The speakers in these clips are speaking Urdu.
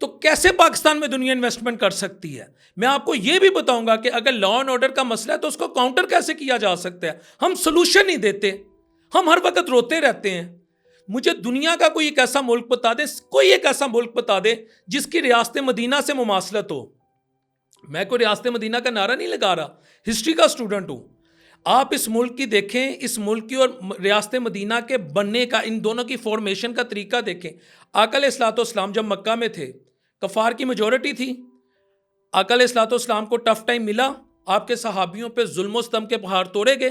تو کیسے پاکستان میں دنیا انویسٹمنٹ کر سکتی ہے؟ میں آپ کو یہ بھی بتاؤں گا کہ اگر لا اینڈ آرڈر کا مسئلہ ہے تو اس کو کاؤنٹر کیسے کیا جا سکتا ہے. ہم سلوشن نہیں دیتے, ہم ہر وقت روتے رہتے ہیں. مجھے دنیا کا کوئی ایک ایسا ملک بتا دے, کوئی ایک ایسا ملک بتا دے جس کی ریاست مدینہ سے مماثلت ہو. میں کوئی ریاست مدینہ کا نعرہ نہیں لگا رہا, ہسٹری کا اسٹوڈنٹ ہوں. آپ اس ملک کی دیکھیں, اس ملک کی اور ریاست مدینہ کے بننے کا, ان دونوں کی فارمیشن کا طریقہ دیکھیں. آقا علیہ الصلوۃ والسلام جب مکہ میں تھے, کفار کی میجورٹی تھی. آقا علیہ الصلوۃ والسلام کو ٹف ٹائم ملا, آپ کے صحابیوں پہ ظلم و ستم کے پہاڑ توڑے گئے.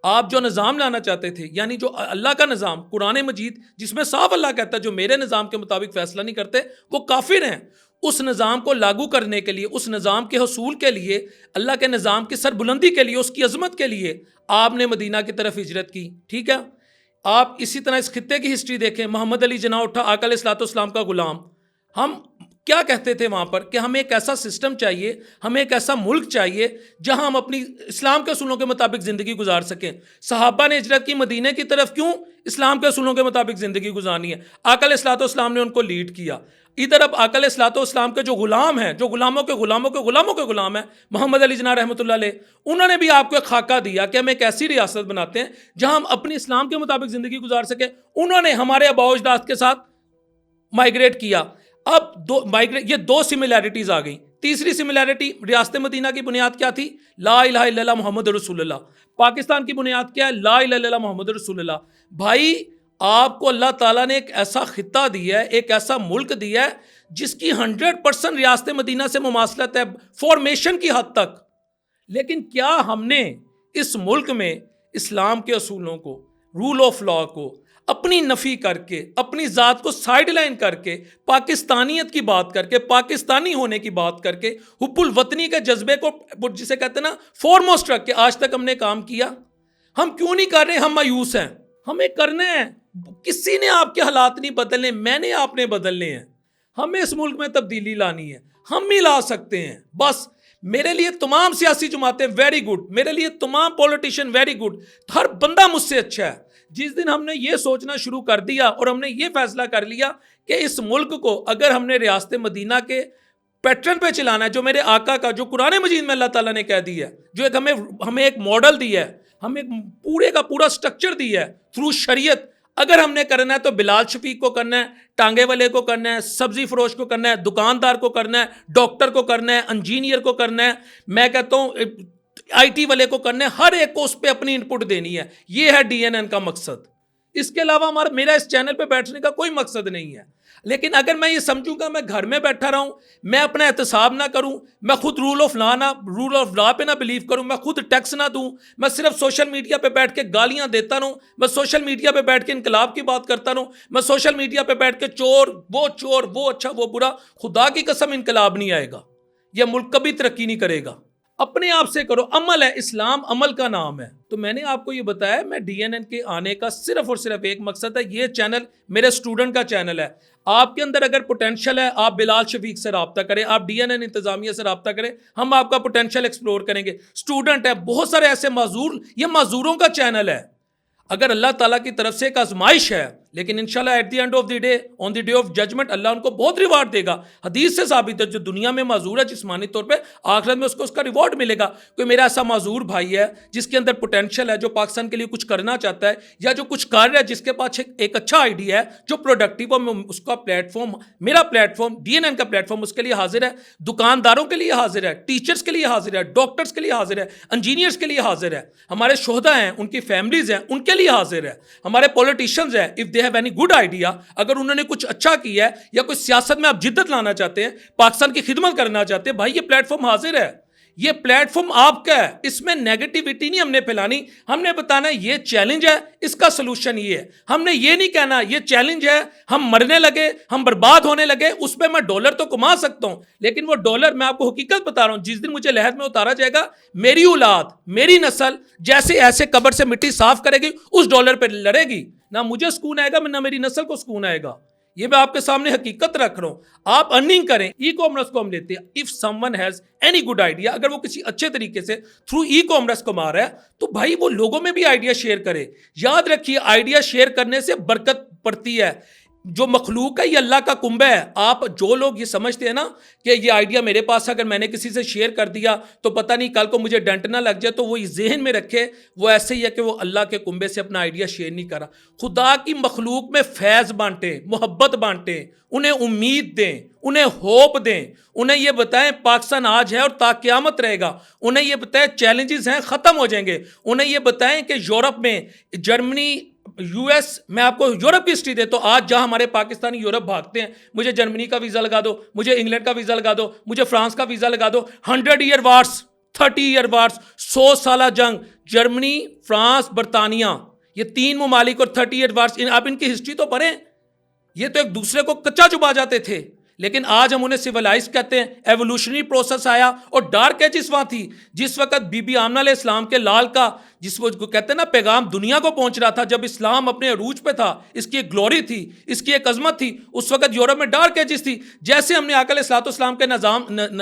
آپ جو نظام لانا چاہتے تھے, یعنی جو اللہ کا نظام, قرآن مجید جس میں صاف اللہ کہتا ہے جو میرے نظام کے مطابق فیصلہ نہیں کرتے وہ کافر ہیں, اس نظام کو لاگو کرنے کے لیے, اس نظام کے حصول کے لیے, اللہ کے نظام کی سربلندی کے لیے, اس کی عظمت کے لیے آپ نے مدینہ کی طرف ہجرت کی. ٹھیک ہے, آپ اسی طرح اس خطے کی ہسٹری دیکھیں. محمد علی جناح اٹھا, آقا علیہ الصلوۃ والسلام کا غلام. ہم کیا کہتے تھے وہاں پر کہ ہمیں ایک ایسا سسٹم چاہیے, ہمیں ایک ایسا ملک چاہیے جہاں ہم اپنی اسلام کے اصولوں کے مطابق زندگی گزار سکیں. صحابہ نے ہجرت کی مدینے کی طرف, کیوں؟ اسلام کے اصولوں کے مطابق زندگی گزارنی ہے. آقا علیہ الصلوۃ والسلام نے ان کو لیڈ کیا. ادھر اب آقا علیہ الصلوۃ والسلام کے جو غلام ہیں, جو غلاموں کے غلاموں کے غلاموں کے غلام ہیں, محمد علی جناح رحمۃ اللہ علیہ, انہوں نے بھی آپ کو ایک خاکہ دیا کہ ہم ایک ایسی ریاست بناتے ہیں جہاں ہم اپنی اسلام کے مطابق زندگی گزار سکیں. انہوں نے ہمارے آباء و اجداد کے ساتھ مائیگریٹ کیا. اب یہ دو سملیرٹیز آ گئیں. تیسری سملیرٹی, ریاست مدینہ کی بنیاد کیا تھی؟ لا الہ الا اللہ محمد رسول اللہ. پاکستان کی بنیاد کیا ہے؟ لا الہ الا اللہ محمد رسول اللہ. بھائی آپ کو اللہ تعالیٰ نے ایک ایسا خطہ دیا ہے, ایک ایسا ملک دیا ہے جس کی 100% ریاست مدینہ سے مماثلت ہے فارمیشن کی حد تک. لیکن کیا ہم نے اس ملک میں اسلام کے اصولوں کو, رول آف لا کو اپنی نفی کر کے, اپنی ذات کو سائیڈ لائن کر کے, پاکستانیت کی بات کر کے, پاکستانی ہونے کی بات کر کے, حب الوطنی کے جذبے کو جسے کہتے ہیں نا فورموسٹ رکھ کے آج تک ہم نے کام کیا؟ ہم کیوں نہیں کر رہے؟ ہم مایوس ہیں. ہمیں کرنا ہے. کسی نے آپ کے حالات نہیں بدلنے, میں نے آپ نے بدلنے ہیں. ہمیں اس ملک میں تبدیلی لانی ہے, ہم ہی لا سکتے ہیں. بس میرے لیے تمام سیاسی جماعتیں ویری گڈ, میرے لیے تمام پولیٹیشین ویری گڈ, ہر بندہ مجھ سے اچھا ہے. جس دن ہم نے یہ سوچنا شروع کر دیا اور ہم نے یہ فیصلہ کر لیا کہ اس ملک کو اگر ہم نے ریاست مدینہ کے پیٹرن پہ چلانا ہے, جو میرے آقا کا, جو قرآن مجید میں اللہ تعالیٰ نے کہہ دی ہے, جو ایک ہمیں ایک ماڈل دیا ہے, ہمیں پورے کا پورا سٹرکچر دیا ہے تھرو شریعت, اگر ہم نے کرنا ہے تو بلال شفیق کو کرنا ہے, ٹانگے والے کو کرنا ہے, سبزی فروش کو کرنا ہے, دکاندار کو کرنا ہے, ڈاکٹر کو کرنا ہے, انجینئر کو کرنا ہے, میں کہتا ہوں آئی ٹی والے کو کرنا ہے. ہر ایک کو اس پہ اپنی انپٹ دینی ہے. یہ ہے ڈی این این کا مقصد. اس کے علاوہ میرا اس چینل پہ بیٹھنے کا کوئی مقصد نہیں ہے. لیکن اگر میں یہ سمجھوں گا میں گھر میں بیٹھا رہوں, میں اپنا احتساب نہ کروں, میں خود رول آف لا پہ نہ بلیو کروں, میں خود ٹیکس نہ دوں, میں صرف سوشل میڈیا پہ بیٹھ کے گالیاں دیتا رہوں, میں سوشل میڈیا پہ بیٹھ کے انقلاب کی بات کرتا رہوں, میں سوشل میڈیا پہ بیٹھ کے چور, وہ اچھا وہ برا, خدا کی قسم انقلاب نہیں آئے گا. یہ ملک کبھی ترقی نہیں کرے گا. اپنے آپ سے کرو. عمل ہے, اسلام عمل کا نام ہے. تو میں نے آپ کو یہ بتایا, میں ڈی این این کے آنے کا صرف اور صرف ایک مقصد ہے. یہ چینل میرے اسٹوڈنٹ کا چینل ہے. آپ کے اندر اگر پوٹینشیل ہے, آپ بلال شفیق سے رابطہ کریں, آپ ڈی این این انتظامیہ سے رابطہ کریں, ہم آپ کا پوٹینشیل ایکسپلور کریں گے. اسٹوڈنٹ ہے, بہت سارے ایسے معذور, یہ معذوروں کا چینل ہے. اگر اللہ تعالیٰ کی طرف سے ایک آزمائش ہے, لیکن انشاءاللہ at the end of the day, on the day of judgment, Allah ان کو بہت ریوارڈ دے گا. حدیث سے ثابت ہے جو دنیا میں معذور ہے جسمانی طور پہ, آخرت میں اس کو اس کا ریوارڈ ملے گا. کوئی میرا ایسا معذور بھائی ہے جس کے اندر پوٹینشیل ہے, جو پاکستان کے لیے کچھ کرنا چاہتا ہے, یا جو کچھ کر رہا ہے, جس کے پاس ایک اچھا آئیڈیا ہے جو پروڈکٹیو, اس کا پلیٹ فارم, میرا platform, D N N کا پلیٹ فارم اس کے لیے حاضر ہے. دکانداروں کے لیے حاضر ہے, ٹیچرس کے لیے حاضر ہے, ڈاکٹرس کے لیے حاضر ہے, انجینئرس کے لیے حاضر ہے, ہمارے شہداء ہیں, ان کی فیملیز ہیں, ان کے لیے حاضر ہے. ہمارے پولیٹیشینز ہیں, if they have any good idea, اگر انہوں نے کچھ اچھا کیا ہے یا کوئی سیاست میں آپ جدت لانا چاہتے ہیں, پاکستان کی خدمت کرنا چاہتے ہیں, بھائی یہ پلیٹ فارم حاضر ہے. یہ پلیٹ فارم آپ کا ہے. اس میں نیگیٹیوٹی نہیں ہم نے پھیلانی, ہم نے بتانا یہ چیلنج ہے, اس کا سلوشن یہ ہے. ہم نے یہ نہیں کہنا یہ چیلنج ہے, ہم مرنے لگے, ہم برباد ہونے لگے, اس پہ میں ڈالر تو کما سکتا ہوں, لیکن وہ ڈالر, میں آپ کو حقیقت بتا رہا ہوں, جس دن مجھے لحد میں اتارا جائے گا, میری اولاد, میری نسل جیسے ایسے قبر سے مٹی صاف کرے گی, اس ڈالر پہ لڑے گی. نہ مجھے سکون آئے گا, نہ میری نسل کو سکون آئے گا. یہ میں آپ کے سامنے حقیقت رکھ رہا ہوں. آپ ارننگ کریں, ای کامرس کو ہم لیتے ہیں. If some one has any good idea, اگر وہ کسی اچھے طریقے سے تھرو ای کامرس کما رہا ہے, تو بھائی وہ لوگوں میں بھی آئیڈیا شیئر کرے. یاد رکھیے, آئیڈیا شیئر کرنے سے برکت پڑتی ہے. جو مخلوق ہے یہ اللہ کا کنبہ ہے. آپ جو لوگ یہ سمجھتے ہیں نا کہ یہ آئیڈیا میرے پاس اگر میں نے کسی سے شیئر کر دیا تو پتہ نہیں کل کو مجھے ڈنٹ نہ لگ جائے, تو وہ ذہن میں رکھے وہ ایسے ہی ہے کہ وہ اللہ کے کنبے سے اپنا آئیڈیا شیئر نہیں کر رہا. خدا کی مخلوق میں فیض بانٹیں, محبت بانٹیں, انہیں امید دیں, انہیں ہوپ دیں, انہیں یہ بتائیں پاکستان آج ہے اور تا قیامت رہے گا, انہیں یہ بتائیں چیلنجز ہیں ختم ہو جائیں گے, انہیں یہ بتائیں کہ یورپ میں جرمنی یو ایس, میں آپ کو یورپ کی ہسٹری دیتا ہوں. آج جہاں ہمارے پاکستانی یورپ بھاگتے ہیں, مجھے جرمنی کا ویزا لگا دو, مجھے انگلینڈ کا ویزا لگا دو, مجھے فرانس کا ویزا لگا دو. 100 ایئر وارس, 30 ایئر وارس, 100 سالہ جنگ, جرمنی, فرانس, برطانیہ, یہ 3 ممالک اور 30 ایئر وارس. آپ ان کی ہسٹری تو پڑھیں, یہ تو ایک دوسرے کو کچا چبا جاتے تھے, لیکن آج ہم انہیں سیولائز کہتے ہیں. ایوولوشنری پروسیس آیا اور ڈارک ایجز وہاں تھی جس وقت بی بی آمنہ علیہ السلام کے لال کا جس کو کہتے ہیں نا پیغام دنیا کو پہنچ رہا تھا, جب اسلام اپنے عروج پہ تھا, اس کی ایک گلوری تھی, اس کی ایک عظمت تھی. اس وقت یورپ میں ڈارک ایجز تھی. جیسے ہم نے آقا علیہ الصلوۃ والسلام کے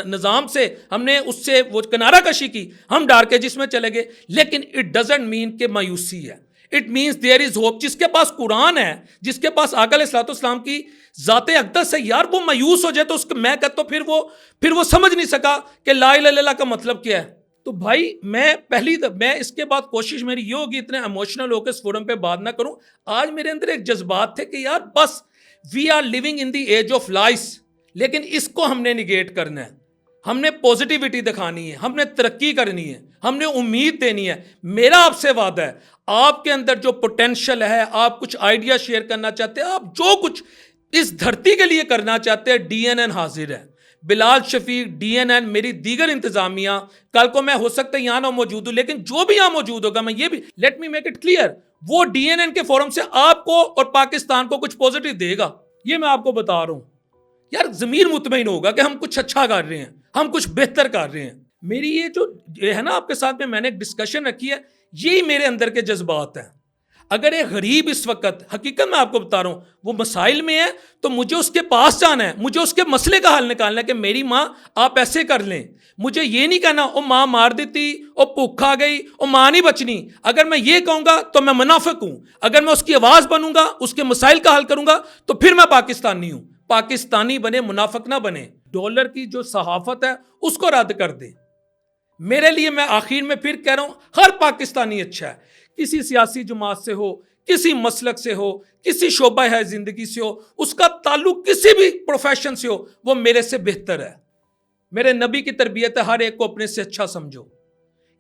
نظام سے ہم نے اس سے وہ کنارہ کشی کی, ہم ڈارک ایجز میں چلے گئے. لیکن اٹ ڈزنٹ مین کہ مایوسی ہے, it means there is hope. جس کے پاس قرآن ہے, جس کے پاس آقا علیہ الصلوۃ والسلام کی ذات اقدس ہے, یار وہ مایوس ہو جائے تو اس کو میں کہتا ہوں پھر وہ سمجھ نہیں سکا کہ لا الہ الا اللہ کا مطلب کیا ہے. تو بھائی میں اس کے بعد کوشش میری یہ ہوگی اتنے ایموشنل ہو کے اس فورم پہ بات نہ کروں. آج میرے اندر ایک جذبات تھے کہ یار بس we are living in the age of lies, لیکن اس کو ہم نے نگیٹ کرنا ہے, ہم نے پوزیٹیوٹی دکھانی ہے, ہم نے ترقی کرنی ہے, ہم نے امید دینی ہے. میرا آپ سے وعدہ ہے, آپ کے اندر جو پوٹینشل ہے, آپ کچھ آئیڈیا شیئر کرنا چاہتے ہیں, آپ جو کچھ اس دھرتی کے لیے کرنا چاہتے ہیں, ڈی این این حاضر ہے. بلال شفیق, ڈی این این, میری دیگر انتظامیہ, کل کو میں ہو سکتا ہے یہاں نہ موجود ہوں, لیکن جو بھی یہاں موجود ہوگا, میں یہ بھی let me make it clear, وہ ڈی این این کے فورم سے آپ کو اور پاکستان کو کچھ پازیٹیو دے گا. یہ میں آپ کو بتا رہا ہوں. یار ضمیر مطمئن ہوگا کہ ہم کچھ اچھا کر رہے ہیں, ہم کچھ بہتر کر رہے ہیں. میری یہ جو ہے نا آپ کے ساتھ میں نے ایک ڈسکشن رکھی ہے, یہی میرے اندر کے جذبات ہیں. اگر ایک غریب اس وقت, حقیقت میں آپ کو بتا رہا ہوں, وہ مسائل میں ہے تو مجھے اس کے پاس جانا ہے, مجھے اس کے مسئلے کا حل نکالنا ہے کہ میری ماں آپ ایسے کر لیں. مجھے یہ نہیں کہنا او ماں مار دیتی, او بھوک کھا گئی, او ماں نہیں بچنی. اگر میں یہ کہوں گا تو میں منافق ہوں. اگر میں اس کی آواز بنوں گا, اس کے مسائل کا حل کروں گا, تو پھر میں پاکستانی ہوں. پاکستانی بنے, منافق نہ بنے. ڈالر کی جو صحافت ہے اس کو رد کر دیں. میرے لیے, میں آخر میں پھر کہہ رہا ہوں, ہر پاکستانی اچھا ہے. کسی سیاسی جماعت سے ہو, کسی مسلک سے ہو, کسی شعبہ ہے زندگی سے ہو, اس کا تعلق کسی بھی پروفیشن سے ہو, وہ میرے سے بہتر ہے. میرے نبی کی تربیت ہے, ہر ایک کو اپنے سے اچھا سمجھو.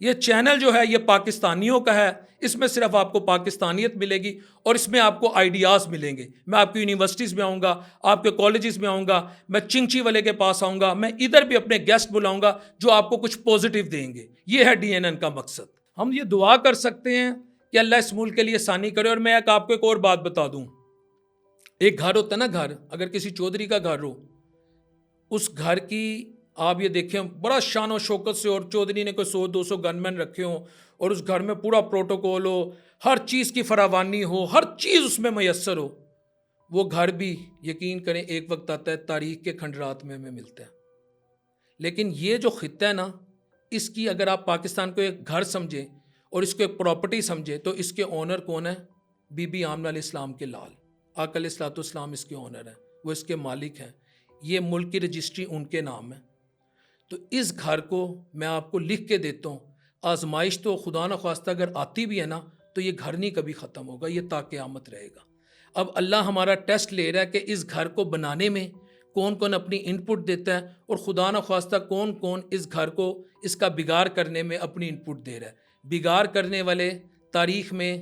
یہ چینل جو ہے یہ پاکستانیوں کا ہے, اس میں صرف آپ کو پاکستانیت ملے گی اور اس میں آپ کو آئیڈیاز ملیں گے. میں آپ کی یونیورسٹیز میں آؤں گا, آپ کے کالجز میں آؤں گا, میں چنگچی والے کے پاس آؤں گا, میں ادھر بھی اپنے گیسٹ بلاؤں گا جو آپ کو کچھ پازیٹیو دیں گے. یہ ہے ڈی این این کا مقصد. ہم یہ دعا کر سکتے ہیں کہ اللہ اس ملک کے لیے آسانی کرے. اور میں آپ کو ایک اور بات بتا دوں, ایک گھر ہوتا ہے نا, گھر اگر کسی چودھری کا گھر ہو, اس گھر کی آپ یہ دیکھیں بڑا شان و شوکت سے, اور چودھری نے کوئی 100-200 گن مین رکھے ہوں, اور اس گھر میں پورا پروٹوکول ہو, ہر چیز کی فراوانی ہو, ہر چیز اس میں میسر ہو, وہ گھر بھی یقین کریں ایک وقت آتا ہے تاریخ کے کھنڈرات میں ہمیں ملتا ہے. لیکن یہ جو خطہ ہے نا, اس کی اگر آپ پاکستان کو ایک گھر سمجھیں اور اس کو ایک پراپرٹی سمجھے, تو اس کے اونر کون ہے؟ بی بی آمنہ علیہ السلام کے لال, آقا علیہ الصلوۃ والسلام اس کے اونر ہیں, وہ اس کے مالک ہیں. یہ ملک کی رجسٹری ان کے نام ہے. تو اس گھر کو میں آپ کو لکھ کے دیتا ہوں. آزمائش تو خدا نخواستہ اگر آتی بھی ہے نا, تو یہ گھر نہیں کبھی ختم ہوگا, یہ تا قیامت رہے گا. اب اللہ ہمارا ٹیسٹ لے رہا ہے کہ اس گھر کو بنانے میں کون کون اپنی ان پٹ دیتا ہے, اور خدا نخواستہ کون کون اس گھر کو, اس کا بگاڑ کرنے میں اپنی ان پٹ دے رہا ہے. بگاڑ کرنے والے تاریخ میں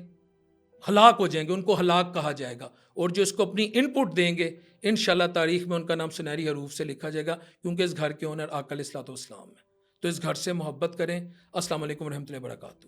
ہلاک ہو جائیں گے, ان کو ہلاک کہا جائے گا. اور جو اس کو اپنی ان پٹ دیں گے, انشاءاللہ تاریخ میں ان کا نام سنہری حروف سے لکھا جائے گا, کیونکہ اس گھر کے اونر آقا علیہ الصلوۃ والسلام ہے. تو اس گھر سے محبت کریں. السلام علیکم ورحمۃ اللہ وبرکاتہ.